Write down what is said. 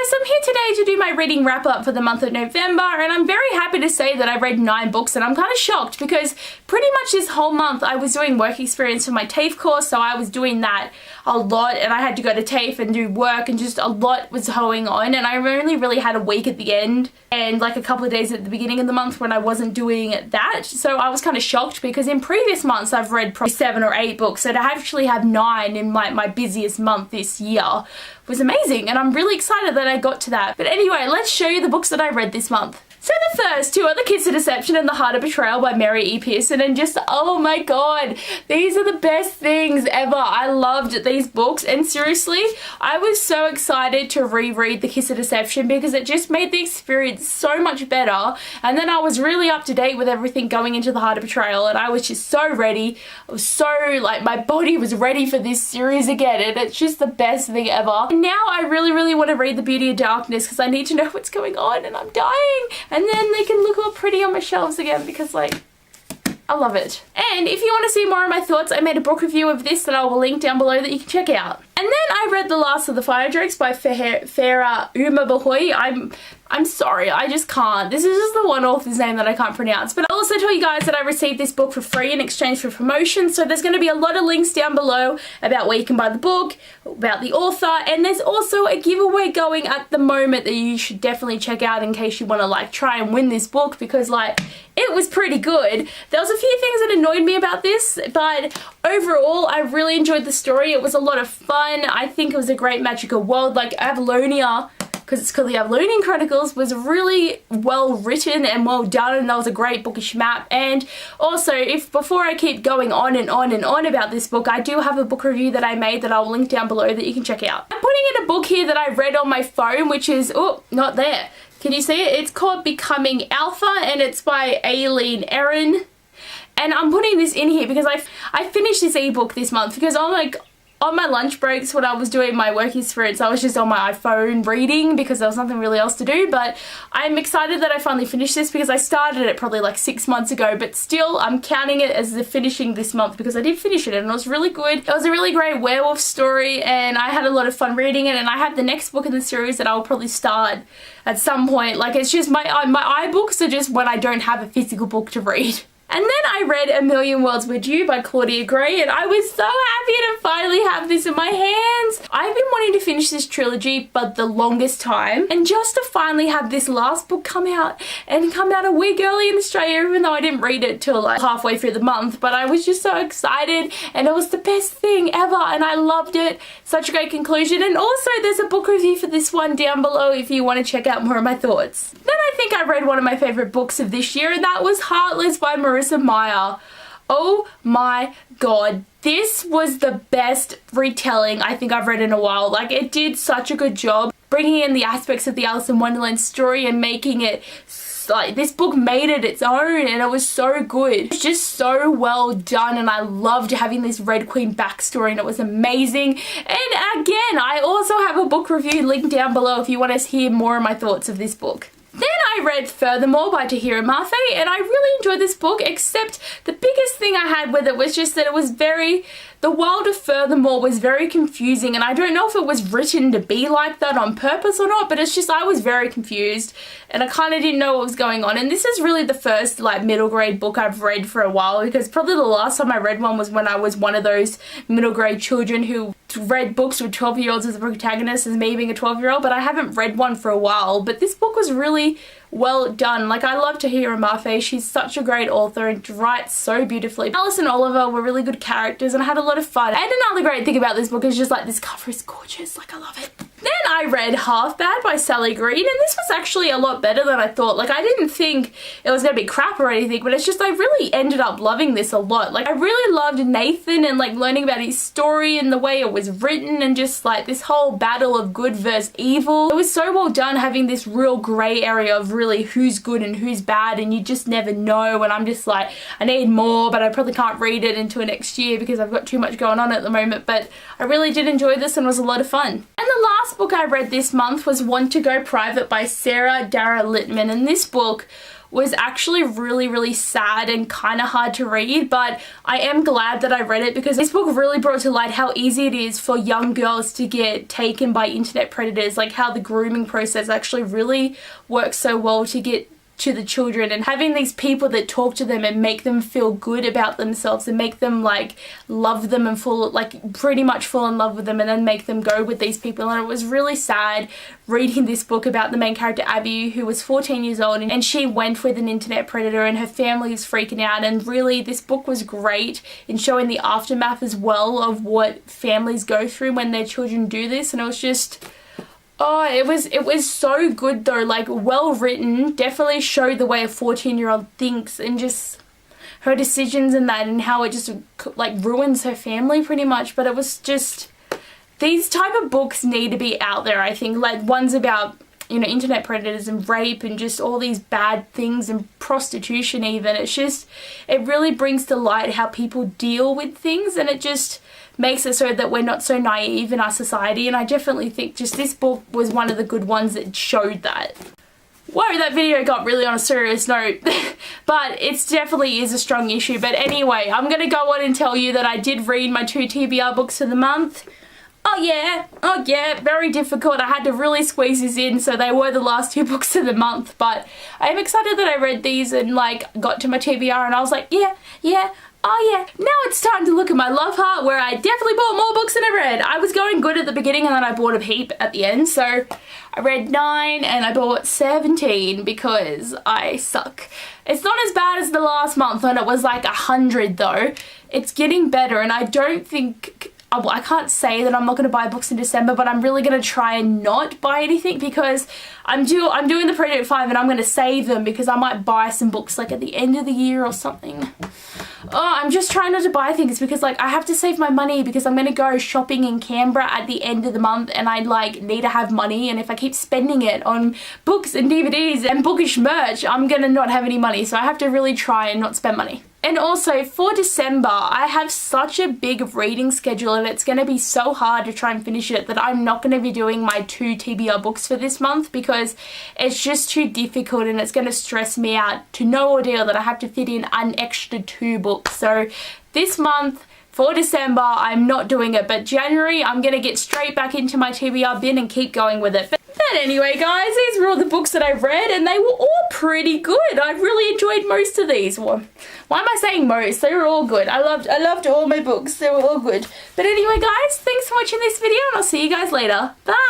guys, I'm here today to do my reading wrap up for the month of November, and I'm very happy to say that I read 9 books, and I'm kind of shocked because pretty much this whole month I was doing work experience for my TAFE course, so I was doing that a lot, and I had to go to TAFE and do work, and just a lot was going on, and I only really had a week at the end and like a couple of days at the beginning of the month when I wasn't doing that. So I was kind of shocked because in previous months I've read probably 7 or 8 books, so to actually have 9 in my busiest month this year was amazing, and I'm really excited that I got to that. But anyway, let's show you the books that I read this month. So the first 2 are The Kiss of Deception and The Heart of Betrayal by Mary E. Pearson, and just, oh my god, these are the best things ever. I loved these books, and seriously, I was so excited to reread The Kiss of Deception because it just made the experience so much better, and then I was really up to date with everything going into The Heart of Betrayal, and I was just so ready. I was so, like, my body was ready for this series again, and it's just the best thing ever. And now I really want to read The Beauty of Darkness because I need to know what's going on, and I'm dying. And then they can look all pretty on my shelves again because, like, I love it. And if you want to see more of my thoughts, I made a book review of this that I will link down below that you can check out. And then I read The Last of the Firedrakes by Farah Oomerbhoy. I'm sorry, I just can't. This is just the one author's name that I can't pronounce. But I'll also tell you guys that I received this book for free in exchange for promotion. So there's going to be a lot of links down below about where you can buy the book, about the author, and there's also a giveaway going at the moment that you should definitely check out in case you want to, like, try and win this book because, like, it was pretty good. There was a few things that annoyed me about this, but overall I really enjoyed the story. It was a lot of fun. I think it was a great magical world. Like, Abbeyleec, because it's called the Abbeyleec Chronicles, was really well written and well done, and that was a great bookish map. And also, if before I keep going on and on and on about this book, I do have a book review that I made that I'll link down below that you can check out. I'm putting in a book here that I read on my phone, which is, oh, not there. Can you see it? It's called Becoming Alpha, and it's by Aileen Erin. And I'm putting this in here because I finished this ebook this month because on my lunch breaks when I was doing my work experience, I was just on my iPhone reading because there was nothing really else to do. But I'm excited that I finally finished this because I started it probably like 6 months ago, but still I'm counting it as the finishing this month because I did finish it and it was really good. It was a really great werewolf story and I had a lot of fun reading it, and I have the next book in the series that I'll probably start at some point. Like, it's just my iBooks are just when I don't have a physical book to read. And then I read A Million Worlds With You by Claudia Gray, and I was so happy to finally have this in my hands. I've been wanting to finish this trilogy for the longest time, and just to finally have this last book come out, and come out a week early in Australia, even though I didn't read it till like halfway through the month, but I was just so excited, and it was the best thing ever, and I loved it. Such a great conclusion. And also there's a book review for this one down below if you want to check out more of my thoughts. Then I think I read one of my favourite books of this year, and that was Heartless by Marissa Meyer. Oh my god, this was the best retelling I think I've read in a while. Like, it did such a good job bringing in the aspects of the Alice in Wonderland story and making it, like, this book made it its own, and it was so good. It's just so well done, and I loved having this Red Queen backstory, and it was amazing. And again, I also have a book review linked down below if you want to hear more of my thoughts of this book. Then I read Furthermore by Tahira Mafe, and I really enjoyed this book, except the biggest thing I had with it was just that it was the world of Furthermore was very confusing, and I don't know if it was written to be like that on purpose or not, but it's just I was very confused and I kind of didn't know what was going on. And this is really the first, like, middle grade book I've read for a while, because probably the last time I read one was when I was one of those middle grade children who read books with 12-year-olds as the protagonist, as me being a 12-year-old, but I haven't read one for a while. But this book was really well done. Like, I love Tahira Mafe. She's such a great author and writes so beautifully. Alice and Oliver were really good characters, and I had a lot of fun. And another great thing about this book is just, like, this cover is gorgeous. Like, I love it. Then I read Half Bad by Sally Green, and this was actually a lot better than I thought. Like, I didn't think it was going to be crap or anything, but it's just I really ended up loving this a lot. Like, I really loved Nathan and, like, learning about his story and the way it was written, and just, like, this whole battle of good versus evil. It was so well done, having this real grey area of really who's good and who's bad, and you just never know. And I'm just like, I need more, but I probably can't read it until next year because I've got too much going on at the moment. But I really did enjoy this, and it was a lot of fun. And the last book I read this month was Want to Go Private by Sarah Dara Littman, and this book was actually really, really sad and kind of hard to read, but I am glad that I read it because this book really brought to light how easy it is for young girls to get taken by internet predators, like how the grooming process actually really works so well to get to the children, and having these people that talk to them and make them feel good about themselves and make them like love them and pretty much fall in love with them, and then make them go with these people. And it was really sad reading this book about the main character Abby, who was 14 years old, and she went with an internet predator and her family is freaking out. And really this book was great in showing the aftermath as well of what families go through when their children do this. And it was just, oh, it was so good though, like well written, definitely showed the way a 14-year-old thinks and just her decisions and that, and how it just like ruins her family pretty much. But it was just, these type of books need to be out there, I think, like ones about, you know, internet predators and rape and just all these bad things and prostitution even. It's just, it really brings to light how people deal with things, and it just makes it so that we're not so naive in our society. And I definitely think just this book was one of the good ones that showed that. Whoa, that video got really on a serious note, but it definitely is a strong issue. But anyway, I'm going to go on and tell you that I did read my 2 TBR books of the month. Oh yeah, very difficult. I had to really squeeze these in, so they were the last 2 books of the month. But I am excited that I read these and like got to my TBR and I was like, yeah, oh yeah, now it's time to look at my love heart, where I definitely bought more books than I read. I was going good at the beginning and then I bought a heap at the end. So I read 9 and I bought 17 because I suck. It's not as bad as the last month when it was like 100 though. It's getting better, and I don't think, I can't say that I'm not going to buy books in December, but I'm really going to try and not buy anything because I'm doing the Project 5 and I'm going to save them because I might buy some books like at the end of the year or something. Oh, I'm just trying not to buy things because like I have to save my money because I'm going to go shopping in Canberra at the end of the month, and I like need to have money, and if I keep spending it on books and DVDs and bookish merch, I'm going to not have any money. So I have to really try and not spend money. And also for December, I have such a big reading schedule and it's going to be so hard to try and finish it that I'm not going to be doing my 2 TBR books for this month because it's just too difficult and it's going to stress me out to no ordeal that I have to fit in an extra 2 books. So this month, for December, I'm not doing it, but January, I'm going to get straight back into my TBR bin and keep going with it. But anyway, guys, these were all the books that I read, and they were all pretty good. I really enjoyed most of these. Why am I saying most? They were all good. I loved all my books. They were all good. But anyway, guys, thanks for watching this video, and I'll see you guys later. Bye!